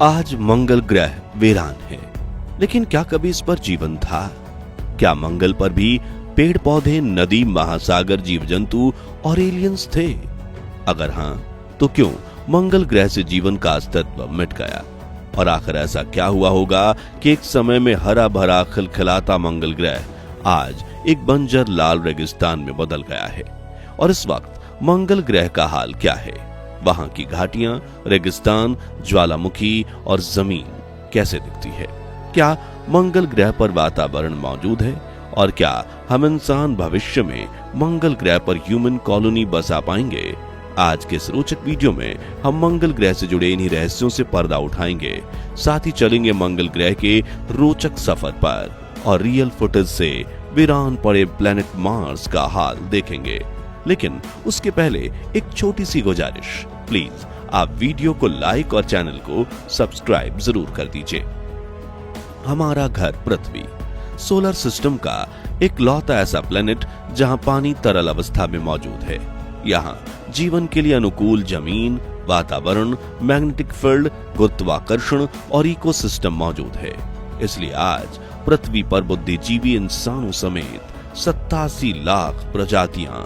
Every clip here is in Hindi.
आज मंगल ग्रह वीरान है, लेकिन क्या कभी इस पर जीवन था? क्या मंगल पर भी पेड़ पौधे, नदी, महासागर, जीव जंतु और एलियंस थे? अगर हां, तो क्यों मंगल ग्रह से जीवन का अस्तित्व मिट गया? और आखिर ऐसा क्या हुआ होगा कि एक समय में हरा भरा खिलखिलाता मंगल ग्रह आज एक बंजर लाल रेगिस्तान में बदल गया है? और इस वक्त मंगल ग्रह का हाल क्या है? वहां की घाटियां, रेगिस्तान, ज्वालामुखी और जमीन कैसे दिखती है? क्या मंगल ग्रह पर वातावरण मौजूद है? और क्या हम इंसान भविष्य में मंगल ग्रह पर ह्यूमन कॉलोनी बसा पाएंगे? आज के इस रोचक वीडियो में हम मंगल ग्रह से जुड़े इन्हीं रहस्यों से पर्दा उठाएंगे, साथ ही चलेंगे मंगल ग्रह के रोचक सफर पर और रियल फुटेज से वीरान पड़े प्लेनेट मार्स का हाल देखेंगे। लेकिन उसके पहले एक छोटी सी गुजारिश, प्लीज आप वीडियो को लाइक और चैनल को सब्सक्राइब जरूर कर दीजिए। हमारा घर पृथ्वी सोलर सिस्टम का एक लौता ऐसा प्लेनेट जहां पानी तरल अवस्था में मौजूद है। यहाँ जीवन के लिए अनुकूल जमीन, वातावरण, मैग्नेटिक फील्ड, गुरुत्वाकर्षण और इकोसिस्टम मौजूद है। इसलिए आज पृथ्वी पर बुद्धिजीवी इंसानों समेत 87 लाख प्रजातियां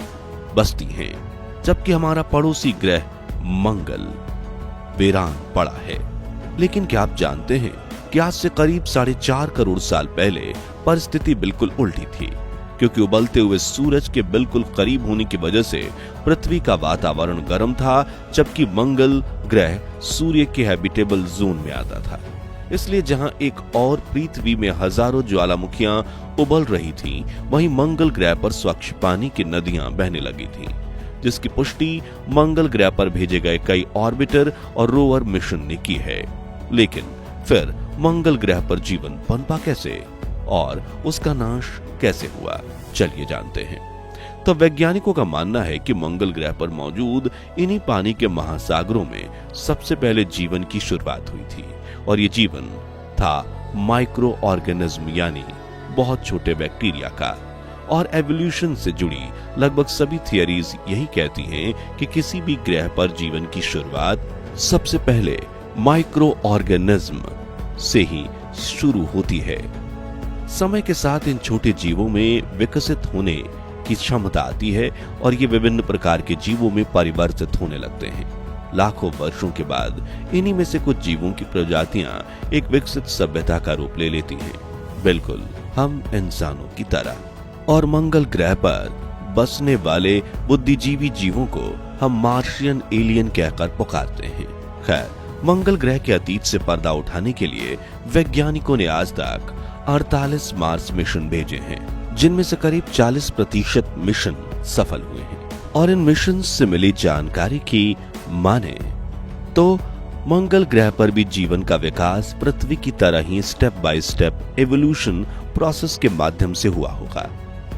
बसती हैं, जबकि हमारा पड़ोसी ग्रह मंगल वीरान पड़ा है। लेकिन क्या आप जानते हैं कि आज से करीब 4.5 करोड़ साल पहले परिस्थिति बिल्कुल उल्टी थी, क्योंकि उबलते हुए सूरज के बिल्कुल करीब होने की वजह से पृथ्वी का वातावरण गर्म था, जबकि मंगल ग्रह सूर्य के हैबिटेबल जोन में आता था। इसलिए जहां एक और पृथ्वी में हजारों ज्वालामुखियां उबल रही थीं, वहीं मंगल ग्रह पर स्वच्छ पानी की नदियां बहने लगी थीं, जिसकी पुष्टि मंगल ग्रह पर भेजे गए कई ऑर्बिटर और रोवर मिशन ने की है। लेकिन फिर मंगल ग्रह पर जीवन पनपा कैसे और उसका नाश कैसे हुआ, चलिए जानते हैं। तो वैज्ञानिकों का मानना है कि मंगल ग्रह पर मौजूद इन्हीं पानी के महासागरों में सबसे पहले जीवन की शुरुआत हुई थी, और ये जीवन था माइक्रो ऑर्गेनिज्म यानी बहुत छोटे बैक्टीरिया का। और एवोल्यूशन से जुड़ी लगभग सभी थियरीज यही कहती हैं कि किसी भी ग्रह पर जीवन की शुरुआत सबसे पहले माइक्रो ऑर्गेनिज्म से ही शुरू होती है। समय के साथ इन छोटे जीवों में विकसित होने की क्षमता आती है और ये विभिन्न प्रकार के जीवों में परिवर्तित होने लगते हैं। लाखों वर्षों के बाद इन्हीं में से कुछ जीवों की प्रजातियां एक विकसित सभ्यता का रूप ले लेती हैं, बिल्कुल हम इंसानों की तरह। और मंगल ग्रह पर बसने वाले बुद्धिजीवी जीवों को हम मार्शियन एलियन कहकर पुकारते हैं। खैर, मंगल ग्रह के अतीत से पर्दा उठाने के लिए वैज्ञानिकों ने आज तक 48 मार्स मिशन भेजे हैं, जिनमें से करीब 40% मिशन सफल हुए हैं। और इन मिशन से मिली जानकारी की माने तो मंगल ग्रह पर भी जीवन का विकास पृथ्वी की तरह ही step by step evolution process के माध्यम से हुआ होगा।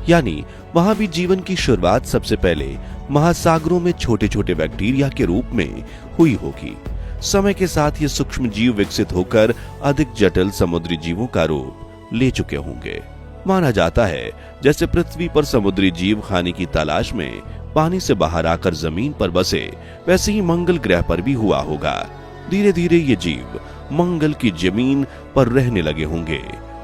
यानी वहां भी जीवन की शुरुआत सबसे पहले महासागरों में छोटे छोटे बैक्टीरिया के रूप में हुई होगी। समय के साथ ये सूक्ष्म जीव विकसित होकर अधिक जटिल समुद्री जीवों का रूप ले चुके होंगे। माना जाता है जैसे पृथ्वी पर समुद्री जीव खाने की तलाश में पानी से बाहर आकर जमीन पर बसे, वैसे ही मंगल ग्रह पर भी हुआ होगा। धीरे धीरे ये जीव मंगल की जमीन पर रहने लगे होंगे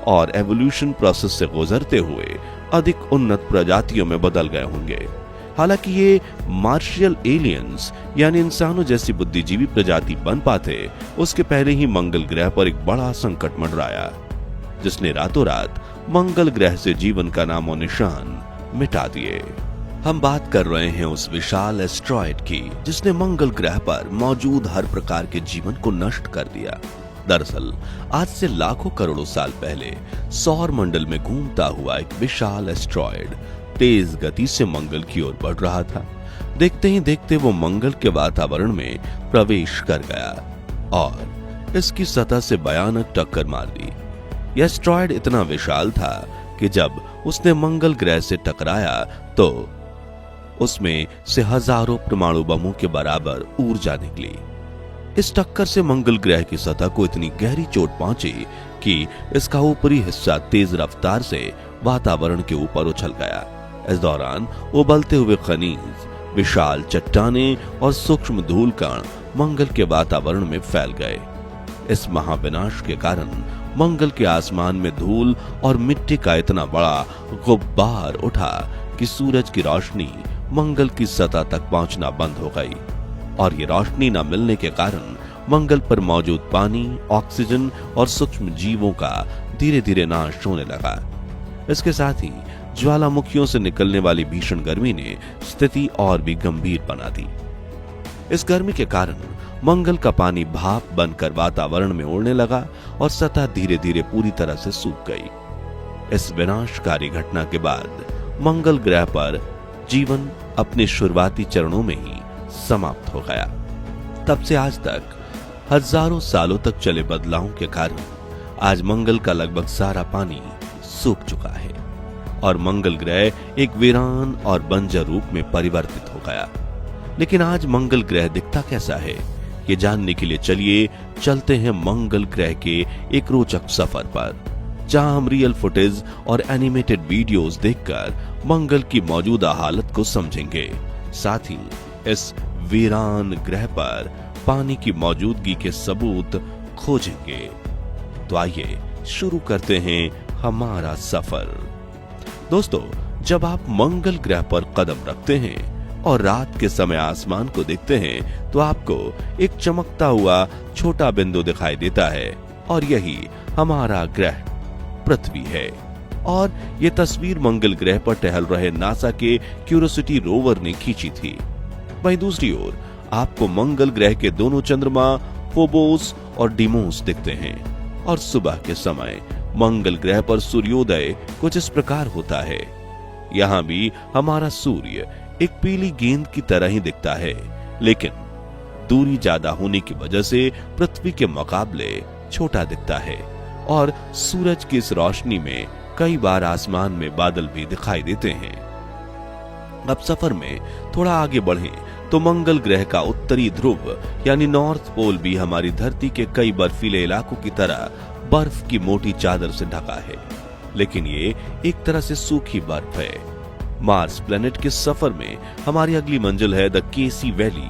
और एवोल्यूशन प्रोसेस से गुजरते हुए अधिक उन्नत प्रजातियों में बदल गए होंगे। हालांकि ये मार्शियल एलियंस यानी इंसानों जैसी बुद्धिजीवी प्रजाति बन पाते, उसके पहले ही मंगल ग्रह पर एक बड़ा संकट मंडराया, जिसने रातों रात मंगल ग्रह से जीवन का नामो निशान मिटा दिए। हम बात कर रहे हैं उस विशाल एस्ट्रॉयड की, जिसने मंगल ग्रह पर मौजूद हर प्रकार के जीवन को नष्ट कर दिया। दरअसल आज से लाखों करोड़ों साल पहले सौर मंडल में घूमता हुआ एक विशाल एस्ट्रॉयड तेज गति से मंगल की ओर बढ़ रहा था। देखते ही देखते वो मंगल के वातावरण में प्रवेश कर गया और इसकी सतह से भयानक टक्कर मार दी। यह एस्ट्रॉयड इतना विशाल था कि जब उसने मंगल ग्रह से टकराया तो उसमें से हजारों परमाणु बमों के बराबर ऊर्जा निकली। इस टक्कर से मंगल ग्रह की सतह को इतनी गहरी चोट पहुंची कि इसका ऊपरी हिस्सा तेज रफ्तार से वातावरण के ऊपर उछल गया। इस दौरान उबलते हुए खनिज, विशाल चट्टानें और सूक्ष्म धूल कण मंगल के वातावरण में फैल गए। इस महाविनाश के कारण मंगल के आसमान में धूल और मिट्टी का इतना बड़ा गुब्बार उठा कि सूरज की रोशनी मंगल की सतह तक पहुंचना बंद हो गई और ये रोशनी न मिलने के कारण मंगल पर मौजूद पानी, ऑक्सीजन और सूक्ष्म जीवों का धीरे धीरे नाश होने लगा। इसके साथ ही ज्वालामुखियों से निकलने वाली भीषण गर्मी ने स्थिति और भी गंभीर बना दी। इस गर्मी के कारण मंगल का पानी भाप बनकर वातावरण में उड़ने लगा और सतह धीरे धीरे पूरी तरह से सूख गई। इस विनाशकारी घटना के बाद मंगल ग्रह पर जीवन अपने शुरुआती चरणों में ही समाप्त हो गया। तब से आज तक हजारों सालों तक चले बदलावों के कारण आज मंगल का लगभग सारा पानी सूख चुका है और मंगल ग्रह एक वीरान और बंजर रूप में परिवर्तित हो गया। लेकिन आज मंगल ग्रह दिखता कैसा है, ये जानने के लिए चलिए चलते हैं मंगल ग्रह के एक रोचक सफर पर, जहां हम रियल फुटेज और एनिमेटेड वीडियोस देखकर मंगल की मौजूदा हालत को समझेंगे। साथ ही इस वीरान ग्रह पर पानी की मौजूदगी के सबूत खोजेंगे। तो आइए शुरू करते हैं हमारा सफर। दोस्तों, जब आप मंगल ग्रह पर कदम रखते हैं और रात के समय आसमान को देखते हैं तो आपको एक चमकता हुआ छोटा बिंदु दिखाई देता है और यही हमारा ग्रह पृथ्वी है। और ये तस्वीर मंगल ग्रह पर टहल रहे नासा के क्यूरियोसिटी रोवर ने खींची थी। वहीं दूसरी ओर आपको मंगल ग्रह के दोनों चंद्रमा फोबोस और डिमोस दिखते हैं और सुबह के समय मंगल ग्रह पर सूर्योदय कुछ इस प्रकार होता है। यहाँ भी हमारा सूर्य एक पीली गेंद की तरह ही दिखता है, लेकिन दूरी ज्यादा होने की वजह से पृथ्वी के मुकाबले छोटा दिखता है और सूरज की इस रोशनी में कई बार आसमान में बादल भी दिखाई देते हैं। अब सफर में थोड़ा आगे बढ़ें तो मंगल ग्रह का उत्तरी ध्रुव यानी नॉर्थ पोल भी हमारी धरती के कई बर्फीले इलाकों की तरह बर्फ की मोटी चादर से ढका है, लेकिन ये एक तरह से सूखी बर्फ है। मार्स प्लेनेट के सफर में हमारी अगली मंजिल है द केसी वैली।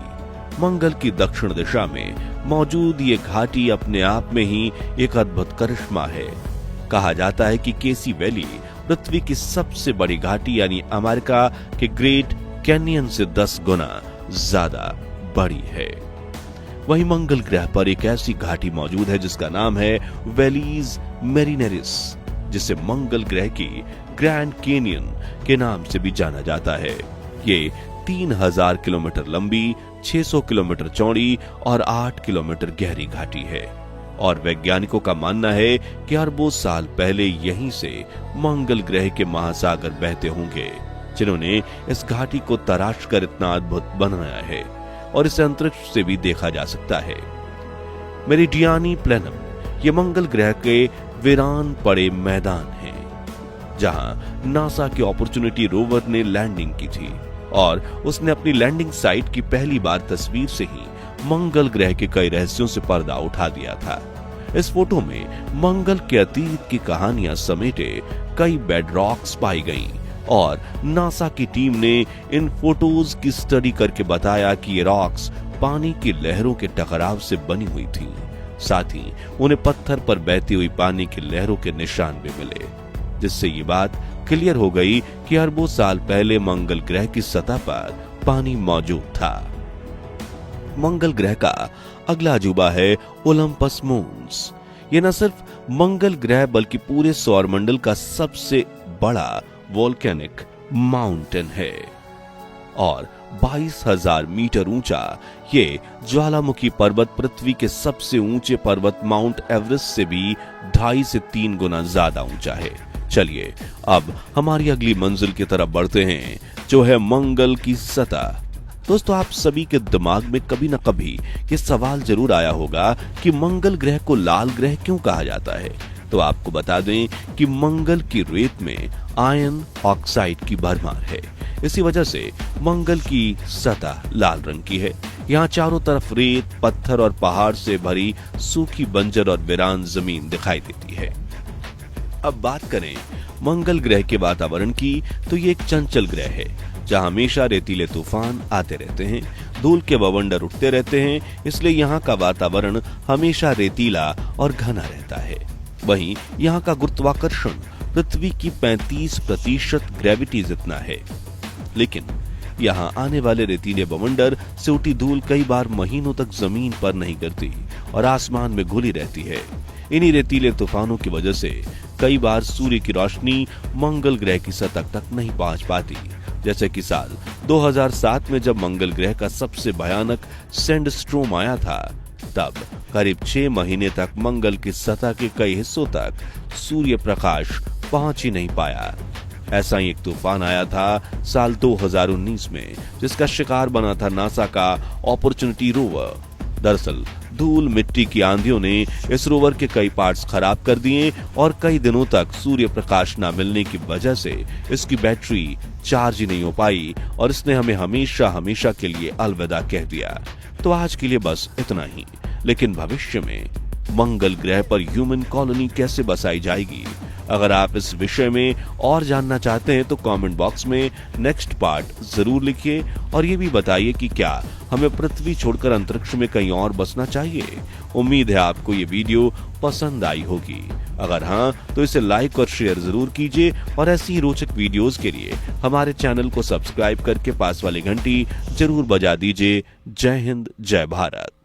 मंगल की दक्षिण दिशा में मौजूद ये घाटी अपने आप में ही एक अद्भुत करिश्मा है। कहा जाता है कि केसी वैली पृथ्वी की सबसे बड़ी घाटी यानी अमेरिका के ग्रेट कैनियन से 10 गुना ज्यादा बड़ी है। वहीं मंगल ग्रह पर एक ऐसी घाटी मौजूद है जिसका नाम है वैलीज मेरिनेरिस, जिसे मंगल ग्रह की ग्रैंड कैनियन के नाम से भी जाना जाता है। ये 3000 किलोमीटर लंबी, 600 किलोमीटर चौड़ी और 8 किलोमीटर गहरी घाटी है और वैज्ञानिकों का मानना है कि अरबों साल पहले यहीं से मंगल ग्रह के महासागर बहते होंगे, जिन्होंने इस घाटी को तराश कर इतना अद्भुत बनाया है और इसे अंतरिक्ष से भी देखा जा सकता है। मेरिडियानी प्लेनम ये मंगल ग्रह के वीरान पड़े मैदान है, जहां नासा के अपॉर्चुनिटी रोवर ने लैंडिंग की थी और उसने अपनी लैंडिंग साइट की पहली बार तस्वीर से ही मंगल ग्रह के कई रहस्यों से पर्दा उठा दिया था। इस फोटो में मंगल के अतीत की कहानियां समेटे कई बेडरॉक्स पाई गईं और नासा की टीम ने इन फोटोज की स्टडी करके बताया कि ये रॉक्स पानी की लहरों के टकराव से बनी हुई थी। साथ ही उन्हें पत्थर पर बहती हुई पानी की लहरों के निशान भी मिले, जिससे ये बात क्लियर हो गई कि अरबों साल पहले मंगल ग्रह की सतह पर पानी मौजूद था। मंगल ग्रह का अगला अजूबा है ओलंपस मून्स। ये न सिर्फ मंगल ग्रह बल्कि पूरे सौरमंडल का सबसे बड़ा वोल्केनिक माउंटेन है और 22,000 मीटर ऊंचा ये ज्वालामुखी पर्वत पृथ्वी के सबसे ऊंचे पर्वत माउंट एवरेस्ट से भी 2.5 से 3 गुना ज्यादा ऊंचा है। चलिए अब हमारी अगली मंजिल की तरफ बढ़ते हैं, जो है मंगल की सतह। दोस्तों, आप सभी के दिमाग में कभी न कभी ये सवाल जरूर आया होगा कि मंगल ग्रह को लाल ग्रह क्यों कहा जाता है। तो आपको बता दें कि मंगल की रेत में आयरन ऑक्साइड की भरमार है। इसी वजह से मंगल की सतह लाल रंग की है। यहाँ चारों तरफ रेत, पत्थर और पहाड़ से भरी सूखी बंजर और वीरान जमीन दिखाई देती है। अब बात करें मंगल ग्रह के वातावरण की, तो ये एक चंचल ग्रह है जहां हमेशा रेतीले तूफान आते रहते हैं। धूल के बवंडर उठते रहते हैं, इसलिए यहाँ का वातावरण हमेशा रेतीला और घना रहता है। वहीं यहाँ का गुरुत्वाकर्षण पृथ्वी की 35% ग्रेविटी जितना है। लेकिन यहाँ आने वाले रेतीले बवंडर से उठी धूल कई बार महीनों तक जमीन पर नहीं गिरती और आसमान में घुली रहती है। इन्हीं रेतीले तूफानों की वजह से कई बार सूर्य की रोशनी मंगल ग्रह की सतह तक नहीं पहुंच पाती। जैसे कि साल 2007 में जब मंगल ग्रह का सबसे भयानक सैंडस्टॉर्म आया था, तब करीब 6 महीने तक मंगल की सतह के कई हिस्सों तक सूर्य प्रकाश पहुंच ही नहीं पाया। ऐसा ही एक तूफान आया था साल 2019 में, जिसका शिकार बना था नासा का अपॉर्चुनिटी रोवर। दरअसल धूल मिट्टी की आंधियों ने इस रोवर के कई पार्ट्स खराब कर दिए और कई दिनों तक सूर्य प्रकाश न मिलने की वजह से इसकी बैटरी चार्ज ही नहीं हो पाई और इसने हमें हमेशा हमेशा के लिए अलविदा कह दिया। तो आज के लिए बस इतना ही। लेकिन भविष्य में मंगल ग्रह पर ह्यूमन कॉलोनी कैसे बसाई जाएगी, अगर आप इस विषय में और जानना चाहते हैं तो कमेंट बॉक्स में नेक्स्ट पार्ट जरूर लिखिए और ये भी बताइए कि क्या हमें पृथ्वी छोड़कर अंतरिक्ष में कहीं और बसना चाहिए। उम्मीद है आपको ये वीडियो पसंद आई होगी। अगर हाँ तो इसे लाइक और शेयर जरूर कीजिए और ऐसी ही रोचक वीडियोस के लिए हमारे चैनल को सब्सक्राइब करके पास वाली घंटी जरूर बजा दीजिए। जय हिंद, जय भारत।